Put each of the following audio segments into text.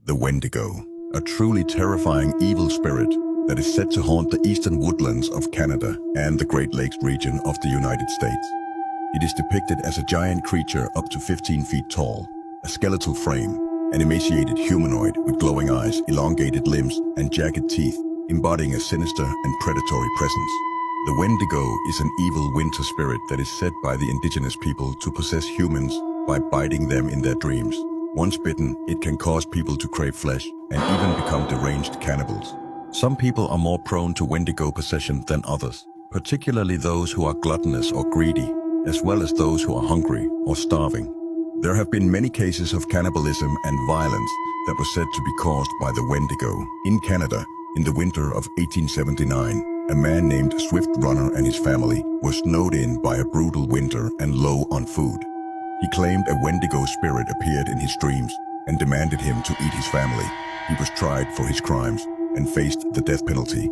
The Wendigo, a truly terrifying evil spirit that is said to haunt the eastern woodlands of Canada and the Great Lakes region of the United States. It is depicted as a giant creature up to 15 feet tall, a skeletal frame, an emaciated humanoid with glowing eyes, elongated limbs, and jagged teeth, embodying a sinister and predatory presence. The Wendigo is an evil winter spirit that is said by the indigenous people to possess humans by biting them in their dreams. Once bitten, it can cause people to crave flesh and even become deranged cannibals. Some people are more prone to Wendigo possession than others, particularly those who are gluttonous or greedy, as well as those who are hungry or starving. There have been many cases of cannibalism and violence that were said to be caused by the Wendigo. In Canada, in the winter of 1879, a man named Swift Runner and his family were snowed in by a brutal winter and low on food. He claimed a Wendigo spirit appeared in his dreams and demanded him to eat his family. He was tried for his crimes and faced the death penalty.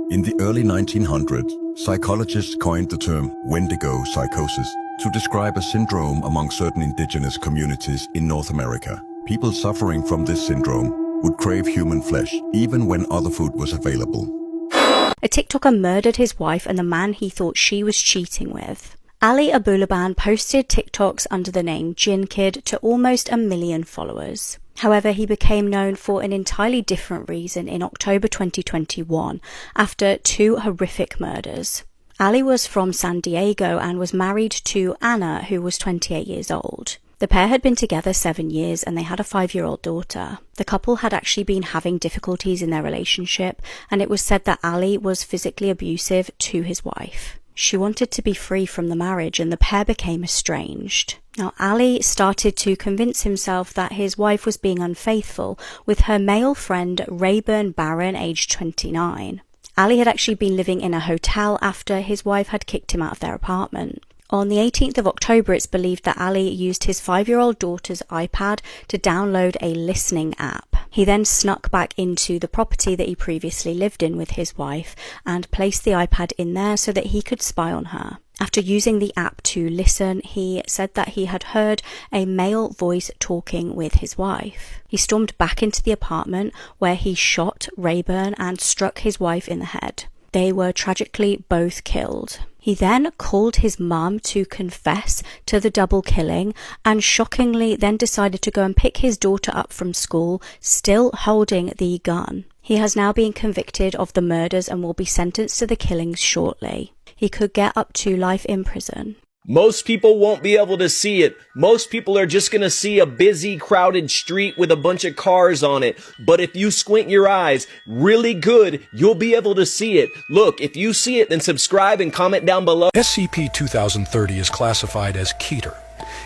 In the early 1900s, psychologists coined the term Wendigo psychosis to describe a syndrome among certain indigenous communities in North America. People suffering from this syndrome would crave human flesh even when other food was available. A TikToker murdered his wife and the man he thought she was cheating with. Ali Abulaban posted TikToks under the name Jinn Kid to almost 1 million followers. However, he became known for an entirely different reason in October 2021 after 2 horrific murders. Ali was from San Diego and was married to Anna, who was 28 years old. The pair had been together 7 years and they had a 5-year-old daughter. The couple had actually been having difficulties in their relationship, and it was said that Ali was physically abusive to his wife. She wanted to be free from the marriage and the pair became estranged. Now, Ali started to convince himself that his wife was being unfaithful with her male friend Rayburn Barron, aged 29. Ali had actually been living in a hotel after his wife had kicked him out of their apartment. On the 18th of October, it's believed that Ali used his 5-year-old daughter's iPad to download a listening app. He then snuck back into the property that he previously lived in with his wife and placed the iPad in there so that he could spy on her. After using the app to listen, he said that he had heard a male voice talking with his wife. He stormed back into the apartment where he shot Rayburn and struck his wife in the head. They were tragically both killed. He then called his mum to confess to the double killing and shockingly then decided to go and pick his daughter up from school, still holding the gun. He has now been convicted of the murders and will be sentenced to the killings shortly. He could get up to life in prison. Most people won't be able to see it. Most people are just going to see a busy, crowded street with a bunch of cars on it. But if you squint your eyes really good, you'll be able to see it. Look, if you see it, then subscribe and comment down below. SCP-2030 is classified as Keter.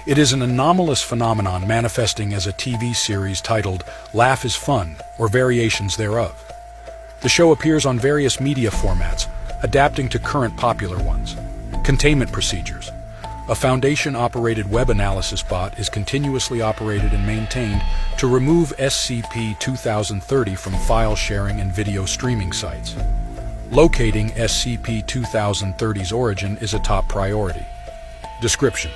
It is an anomalous phenomenon manifesting as a TV series titled Laugh is Fun, or variations thereof. The show appears on various media formats, adapting to current popular ones. Containment procedures. A Foundation-operated web analysis bot is continuously operated and maintained to remove SCP-2030 from file sharing and video streaming sites. Locating SCP-2030's origin is a top priority. Description: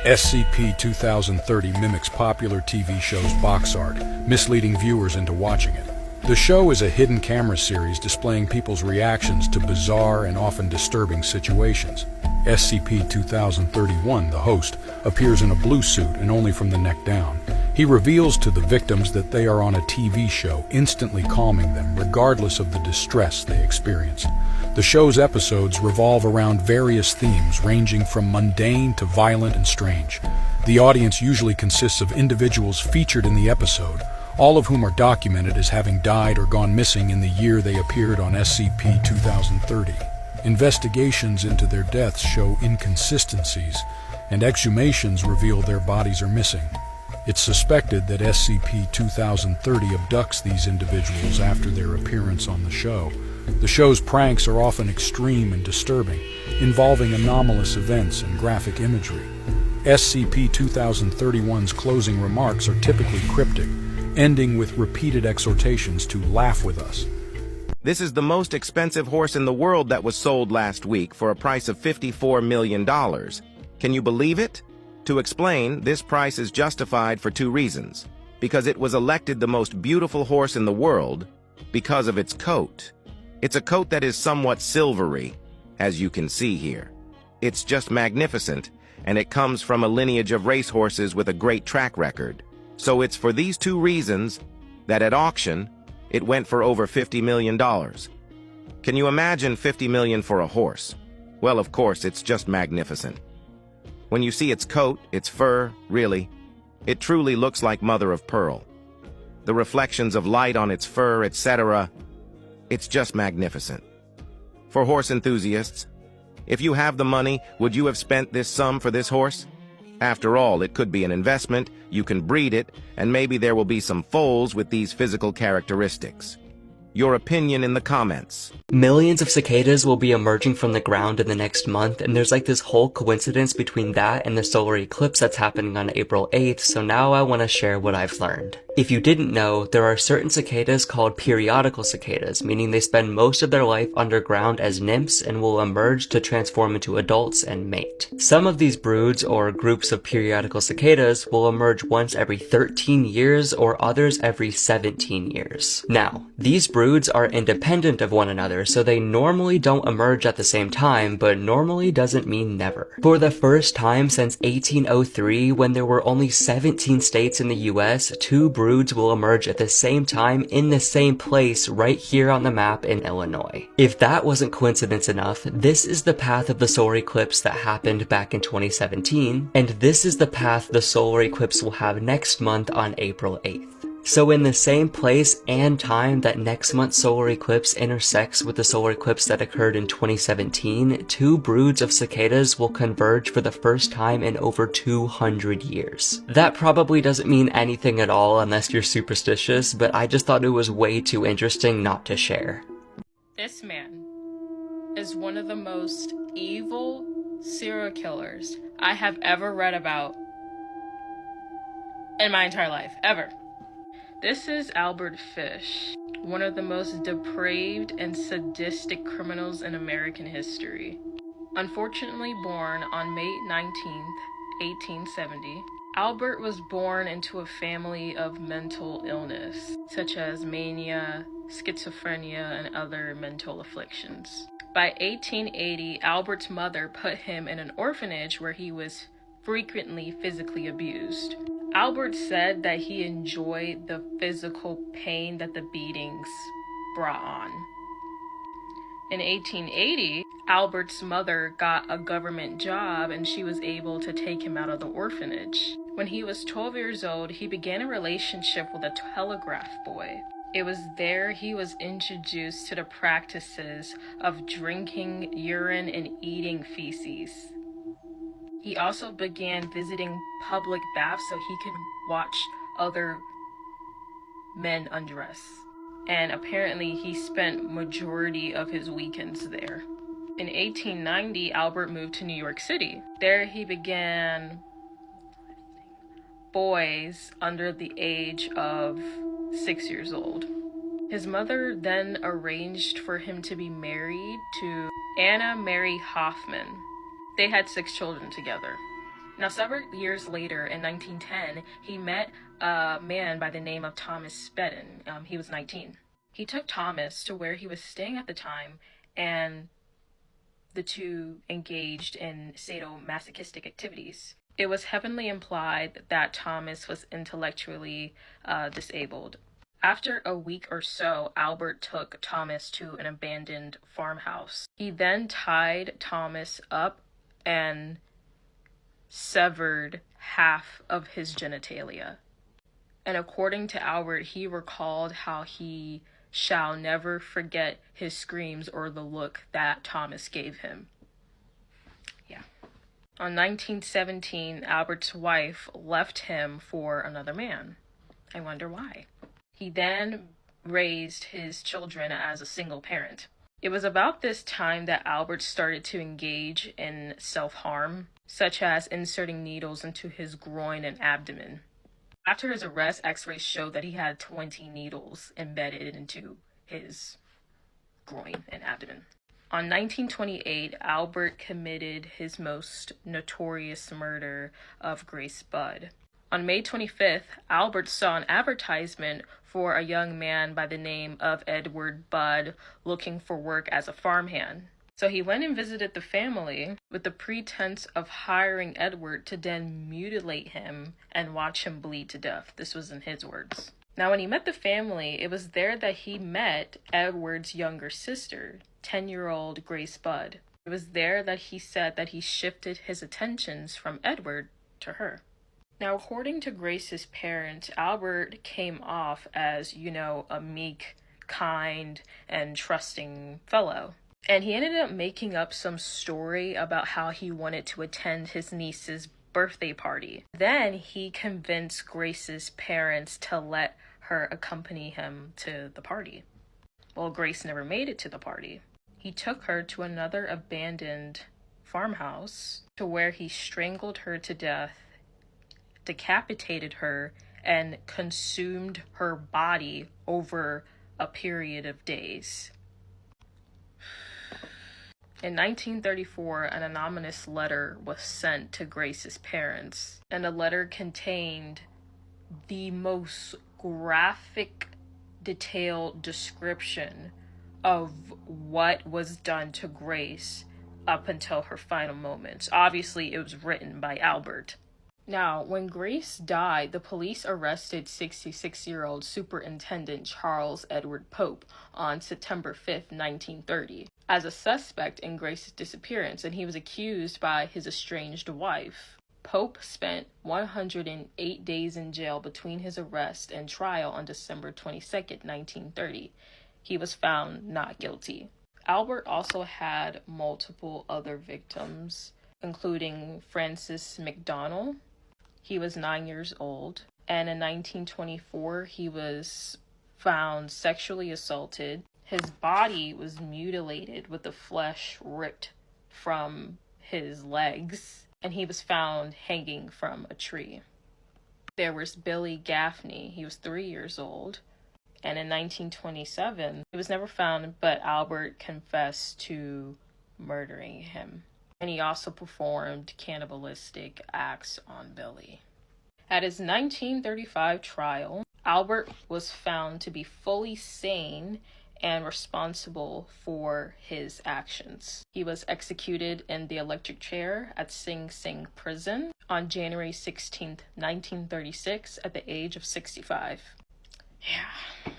SCP-2030 mimics popular TV show's box art, misleading viewers into watching it. The show is a hidden camera series displaying people's reactions to bizarre and often disturbing situations. SCP-2031, the host, appears in a blue suit and only from the neck down. He reveals to the victims that they are on a TV show, instantly calming them regardless of the distress they experience. The show's episodes revolve around various themes ranging from mundane to violent and strange. The audience usually consists of individuals featured in the episode, all of whom are documented as having died or gone missing in the year they appeared on SCP-2030. Investigations into their deaths show inconsistencies, and exhumations reveal their bodies are missing. It's suspected that SCP-2030 abducts these individuals after their appearance on the show. The show's pranks are often extreme and disturbing, involving anomalous events and graphic imagery. SCP-2031's closing remarks are typically cryptic, ending with repeated exhortations to laugh with us. This is the most expensive horse in the world that was sold last week for a price of $54 million. Can you believe it? To explain, this price is justified for 2 reasons. because it was elected the most beautiful horse in the world because of its coat. It's a coat that is somewhat silvery, as you can see here. It's just magnificent, and it comes from a lineage of racehorses with a great track record. So it's for these two reasons that at auction, it went for over $50 million. Can you imagine $50 million for a horse? Well, of course, it's just magnificent. When you see its coat, its fur, really, it truly looks like mother of pearl. The reflections of light on its fur, etc., it's just magnificent. For horse enthusiasts, if you have the money, would you have spent this sum for this horse? After all, it could be an investment, you can breed it, and maybe there will be some foals with these physical characteristics. Your opinion in the comments. Millions of cicadas will be emerging from the ground in the next month, and there's like this whole coincidence between that and the solar eclipse that's happening on April 8th, so now I want to share what I've learned. If you didn't know, there are certain cicadas called periodical cicadas, meaning they spend most of their life underground as nymphs and will emerge to transform into adults and mate. Some of these broods or groups of periodical cicadas will emerge once every 13 years or others every 17 years. Now, these broods are independent of one another, so they normally don't emerge at the same time, but normally doesn't mean never. For the first time since 1803, when there were only 17 states in the US, two broods will emerge at the same time in the same place right here on the map in Illinois. If that wasn't coincidence enough, this is the path of the solar eclipse that happened back in 2017, and this is the path the solar eclipse will have next month on April 8th. So in the same place and time that next month's solar eclipse intersects with the solar eclipse that occurred in 2017, two broods of cicadas will converge for the first time in over 200 years. That probably doesn't mean anything at all unless you're superstitious, but I just thought it was way too interesting not to share. This man is one of the most evil serial killers I have ever read about in my entire life, ever. This is Albert Fish, one of the most depraved and sadistic criminals in American history. Unfortunately born on May 19th, 1870, Albert was born into a family of mental illness, such as mania, schizophrenia, and other mental afflictions. By 1880, Albert's mother put him in an orphanage where he was frequently physically abused. Albert said that he enjoyed the physical pain that the beatings brought on. In 1880, Albert's mother got a government job and she was able to take him out of the orphanage. When he was 12 years old, he began a relationship with a telegraph boy. It was there he was introduced to the practices of drinking urine and eating feces. He also began visiting public baths so he could watch other men undress. And apparently he spent majority of his weekends there. In 1890, Albert moved to New York City. There he began boys under the age of 6 years old. His mother then arranged for him to be married to Anna Mary Hoffman. They had 6 children together. Now, several years later, in 1910, he met a man by the name of Thomas Spedden. He was 19. He took Thomas to where he was staying at the time, and the two engaged in sadomasochistic activities. It was heavily implied that Thomas was intellectually disabled. After a week or so, Albert took Thomas to an abandoned farmhouse. He then tied Thomas up and severed half of his genitalia. And according to Albert, he recalled how he shall never forget his screams or the look that Thomas gave him. Yeah. On 1917, Albert's wife left him for another man. I wonder why. He then raised his children as a single parent. It was about this time that Albert started to engage in self-harm, such as inserting needles into his groin and abdomen. After his arrest, x-rays showed that he had 20 needles embedded into his groin and abdomen. On 1928, Albert committed his most notorious murder of Grace Budd. On May 25th, Albert saw an advertisement for a young man by the name of Edward Budd looking for work as a farmhand. So he went and visited the family with the pretense of hiring Edward to then mutilate him and watch him bleed to death. This was in his words. Now, when he met the family, it was there that he met Edward's younger sister, 10-year-old Grace Budd. It was there that he said that he shifted his attentions from Edward to her. Now, according to Grace's parents, Albert came off as, a meek, kind, and trusting fellow. And he ended up making up some story about how he wanted to attend his niece's birthday party. Then he convinced Grace's parents to let her accompany him to the party. Well, Grace never made it to the party. He took her to another abandoned farmhouse to where he strangled her to death, decapitated her, and consumed her body over a period of days. In 1934, an anonymous letter was sent to Grace's parents, and the letter contained the most graphic, detailed description of what was done to Grace up until her final moments. Obviously, it was written by Albert. Now, when Grace died, the police arrested 66-year-old Superintendent Charles Edward Pope on September 5th, 1930, as a suspect in Grace's disappearance, and he was accused by his estranged wife. Pope spent 108 days in jail between his arrest and trial on December 22nd, 1930. He was found not guilty. Albert also had multiple other victims, including Francis McDonald. He was 9 years old, and in 1924, he was found sexually assaulted. His body was mutilated with the flesh ripped from his legs, and he was found hanging from a tree. There was Billy Gaffney. He was 3 years old, and in 1927, he was never found, but Albert confessed to murdering him. And he also performed cannibalistic acts on Billy. At his 1935 trial, Albert was found to be fully sane and responsible for his actions. He was executed in the electric chair at Sing Sing Prison on January 16, 1936, at the age of 65. Yeah.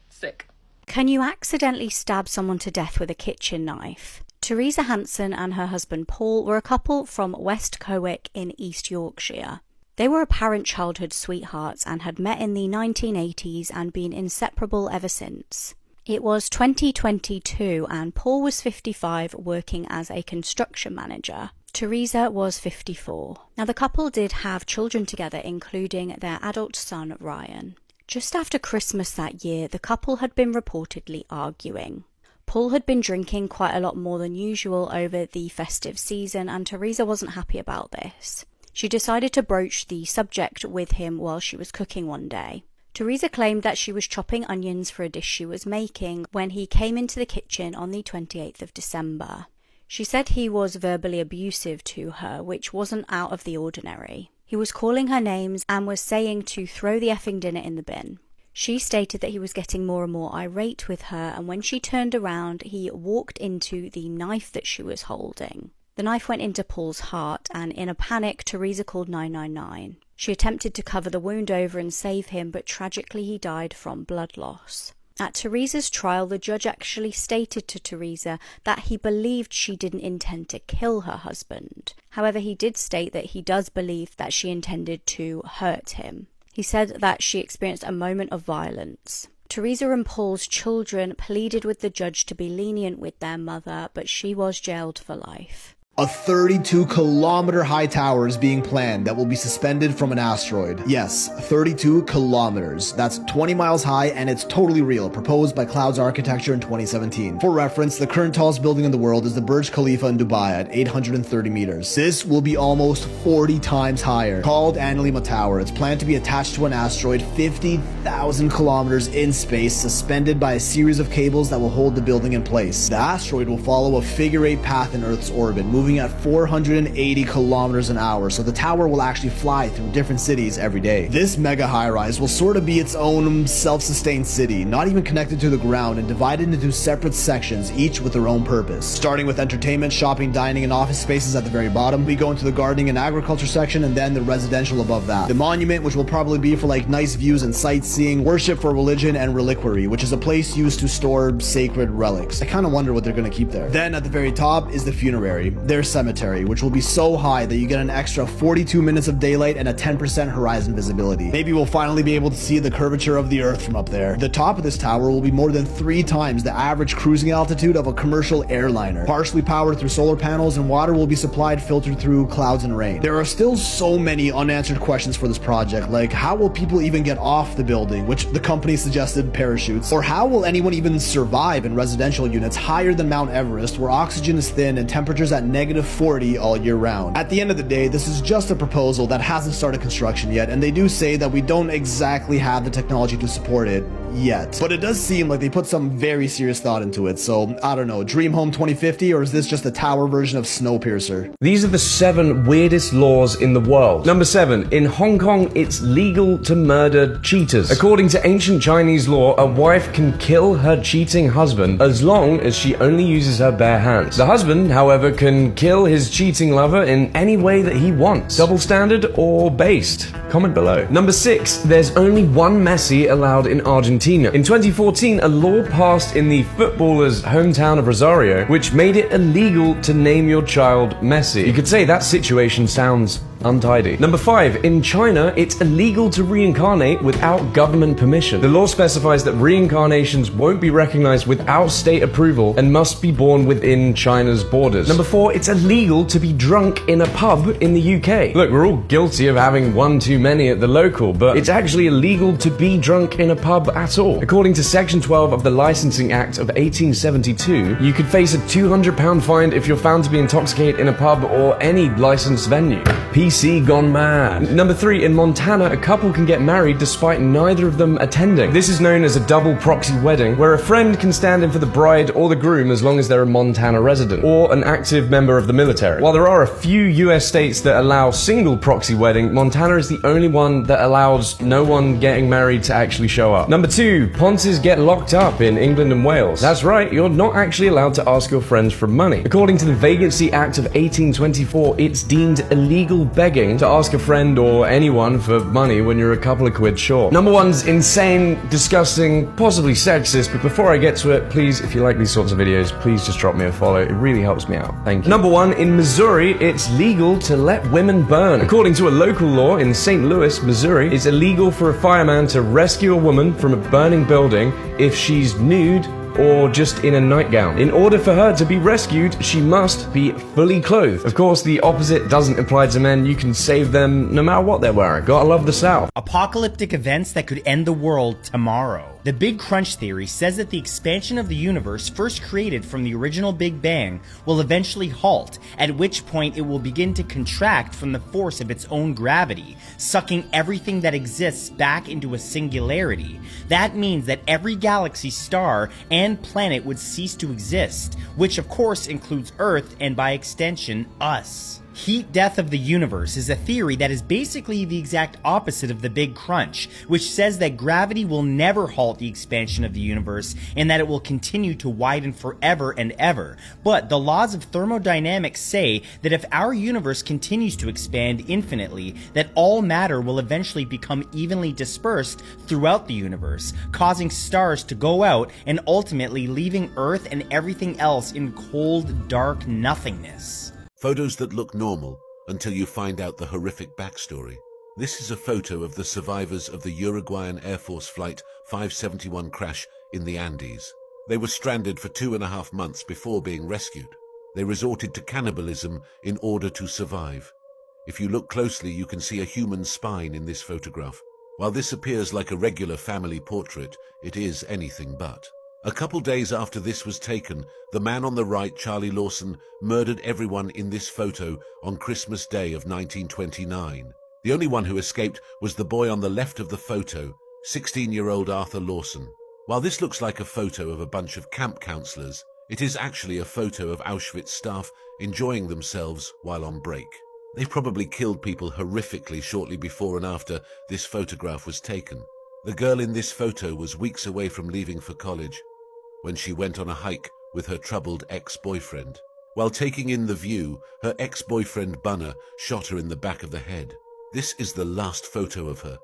Sick. Can you accidentally stab someone to death with a kitchen knife? Teresa Hansen and her husband Paul were a couple from West Cowick in East Yorkshire. They were apparent childhood sweethearts and had met in the 1980s and been inseparable ever since. It was 2022 and Paul was 55, working as a construction manager. Teresa was 54. Now, the couple did have children together, including their adult son Ryan. Just after Christmas that year, the couple had been reportedly arguing. Paul had been drinking quite a lot more than usual over the festive season, and Teresa wasn't happy about this. She decided to broach the subject with him while she was cooking one day. Teresa claimed that she was chopping onions for a dish she was making when he came into the kitchen on the 28th of December. She said he was verbally abusive to her, which wasn't out of the ordinary. He was calling her names and was saying to throw the effing dinner in the bin. She stated that he was getting more and more irate with her, and when she turned around, he walked into the knife that she was holding. The knife went into Paul's heart, and in a panic, Teresa called 999. She attempted to cover the wound over and save him, but tragically he died from blood loss. At Teresa's trial, the judge actually stated to Teresa that he believed she didn't intend to kill her husband. However, he did state that he does believe that she intended to hurt him. He said that she experienced a moment of violence. Teresa and Paul's children pleaded with the judge to be lenient with their mother, but she was jailed for life. A 32-kilometer high tower is being planned that will be suspended from an asteroid. Yes, 32 kilometers. That's 20 miles high, and it's totally real, proposed by Clouds Architecture in 2017. For reference, the current tallest building in the world is the Burj Khalifa in Dubai at 830 meters. This will be almost 40 times higher. Called Al Nima Tower, it's planned to be attached to an asteroid 50,000 kilometers in space, suspended by a series of cables that will hold the building in place. The asteroid will follow a figure-8 path in Earth's orbit, moving moving at 480 kilometers an hour, so the tower will actually fly through different cities every day. This mega high-rise will sort of be its own self-sustained city, not even connected to the ground and divided into separate sections, each with their own purpose. Starting with entertainment, shopping, dining, and office spaces at the very bottom, we go into the gardening and agriculture section, and then the residential above that. The monument, which will probably be for like nice views and sightseeing, worship for religion, and reliquary, which is a place used to store sacred relics. I kind of wonder what they're going to keep there. Then at the very top is the funerary, their cemetery, which will be so high that you get an extra 42 minutes of daylight and a 10% horizon visibility. Maybe we'll finally be able to see the curvature of the earth from up there. The top of this tower will be more than 3 times the average cruising altitude of a commercial airliner. Partially powered through solar panels, and water will be supplied filtered through clouds and rain. There are still so many unanswered questions for this project, like how will people even get off the building, which the company suggested parachutes, or how will anyone even survive in residential units higher than Mount Everest, where oxygen is thin and temperatures at -40 all year round. At the end of the day, this is just a proposal that hasn't started construction yet, and they do say that we don't exactly have the technology to support it yet. But it does seem like they put some very serious thought into it, so I don't know, Dream Home 2050, or is this just a tower version of Snowpiercer? These are the 7 weirdest laws in the world. Number 7. In Hong Kong, it's legal to murder cheaters. According to ancient Chinese law, a wife can kill her cheating husband as long as she only uses her bare hands. The husband, however, can kill his cheating lover in any way that he wants. Double standard or based? Comment below. Number 6. There's only one Messi allowed in Argentina. In 2014, a law passed in the footballer's hometown of Rosario, which made it illegal to name your child Messi. You could say that situation sounds untidy. Number 5. In China, it's illegal to reincarnate without government permission. The law specifies that reincarnations won't be recognized without state approval and must be born within China's borders. Number 4. It's illegal to be drunk in a pub in the UK. Look, we're all guilty of having one too many at the local, but it's actually illegal to be drunk in a pub at all. According to Section 12 of the Licensing Act of 1872, you could face a £200 fine if you're found to be intoxicated in a pub or any licensed venue. PC gone mad. Number 3. In Montana, a couple can get married despite neither of them attending. This is known as a double proxy wedding, where a friend can stand in for the bride or the groom as long as they're a Montana resident or an active member of the military. While there are a few US states that allow single proxy wedding, Montana is the only one that allows no one getting married to actually show up. Number 2. Ponces get locked up in England and Wales. That's right, you're not actually allowed to ask your friends for money. According to the Vacancy Act of 1824, it's deemed illegal begging to ask a friend or anyone for money when you're a couple of quid short. Number 1's insane, disgusting, possibly sexist, but before I get to it, please, if you like these sorts of videos, please just drop me a follow. It really helps me out. Thank you. Number 1, in Missouri, it's legal to let women burn. According to a local law in St. Louis, Missouri, it's illegal for a fireman to rescue a woman from a burning building if she's nude or just in a nightgown. In order for her to be rescued, she must be fully clothed. Of course, the opposite doesn't apply to men. You can save them no matter what they're wearing. Gotta love the South. Apocalyptic events that could end the world tomorrow. The Big Crunch theory says that the expansion of the universe, first created from the original Big Bang, will eventually halt, at which point it will begin to contract from the force of its own gravity, sucking everything that exists back into a singularity. That means that every galaxy, star, and planet would cease to exist, which of course includes Earth and by extension, us. Heat death of the universe is a theory that is basically the exact opposite of the Big Crunch, which says that gravity will never halt the expansion of the universe and that it will continue to widen forever and ever. But the laws of thermodynamics say that if our universe continues to expand infinitely, that all matter will eventually become evenly dispersed throughout the universe, causing stars to go out and ultimately leaving Earth and everything else in cold, dark nothingness. Photos that look normal until you find out the horrific backstory. This is a photo of the survivors of the Uruguayan Air Force Flight 571 crash in the Andes. They were stranded for 2.5 months before being rescued. They resorted to cannibalism in order to survive. If you look closely, you can see a human spine in this photograph. While this appears like a regular family portrait, it is anything but. A couple days after this was taken, the man on the right, Charlie Lawson, murdered everyone in this photo on Christmas Day of 1929. The only one who escaped was the boy on the left of the photo, 16-year-old Arthur Lawson. While this looks like a photo of a bunch of camp counselors, It is actually a photo of Auschwitz staff enjoying themselves while on break. They probably killed people horrifically shortly before and after this photograph was taken. The girl in this photo was weeks away from leaving for college when she went on a hike with her troubled ex-boyfriend. While taking in the view, her ex-boyfriend Bunner shot her in the back of the head. This is the last photo of her.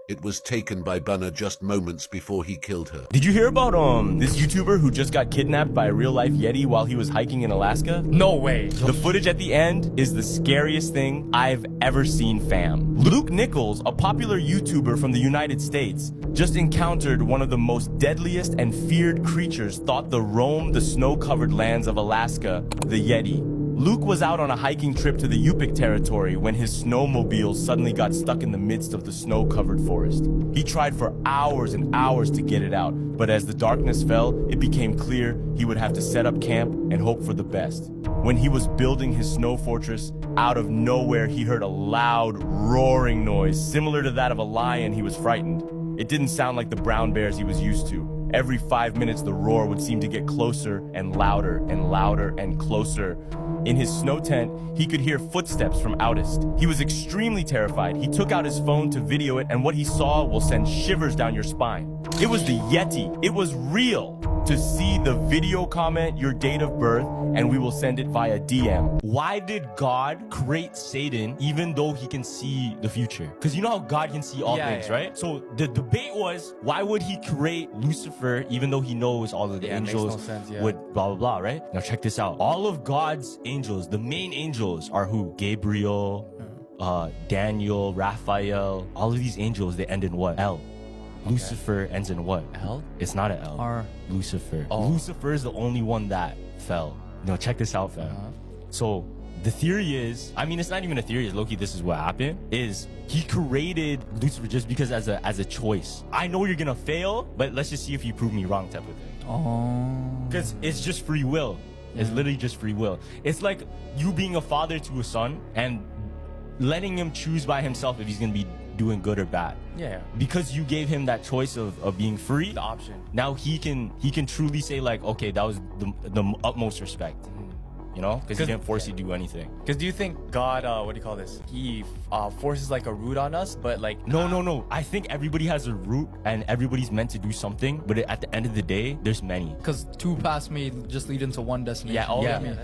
It was taken by Bunner just moments before he killed her. Did you hear about this YouTuber who just got kidnapped by a real-life Yeti while he was hiking in Alaska? No way. The footage at the end is the scariest thing I've ever seen, fam. Luke Nichols, a popular YouTuber from the United States, just encountered one of the most deadliest and feared creatures thought to roam the snow-covered lands of Alaska, the Yeti. Luke was out on a hiking trip to the Yupik territory when his snowmobile suddenly got stuck in the midst of the snow-covered forest. He tried for hours and hours to get it out, but as the darkness fell, it became clear he would have to set up camp and hope for the best. When he was building his snow fortress, out of nowhere he heard a loud, roaring noise similar to that of a lion. He was frightened. It didn't sound like the brown bears he was used to. Every 5 minutes, the roar would seem to get closer and louder and louder and closer. In his snow tent, he could hear footsteps from outest. He was extremely terrified. He took out his phone to video it, and what he saw will send shivers down your spine. It was the Yeti. It was real. To see the video, comment your date of birth, and we will send it via DM. Why did God create Satan even though he can see the future? Because you know how God can see all things, right? So the debate was, why would he create Lucifer even though he knows all of the angels makes no sense, would blah, blah, blah, right? Now check this out. All of God's angels, the main angels are who? Gabriel, Daniel, Raphael. All of these angels, they end in what? L. Okay. Lucifer ends in what? L? It's not an L. R. Lucifer. Oh. Lucifer is the only one that fell. No, check this out, fam. So the theory is, I mean, it's not even a theory. It's low-key, this is what happened. Is he created Lucifer just because as a choice? I know you're gonna fail, but let's just see if you prove me wrong, type of thing. Oh. Because it's just free will. It's literally just free will. It's like you being a father to a son and letting him choose by himself if he's gonna be doing good or bad. Yeah. Because you gave him that choice of being free, the option. Now he can truly say like, okay, that was the utmost respect. You know, because he didn't force you to do anything. Because do you think God, what do you call this? He forces like a root on us, but like no. I think everybody has a root and everybody's meant to do something, but at the end of the day, there's many. Because two paths may just lead into one destination. Yeah,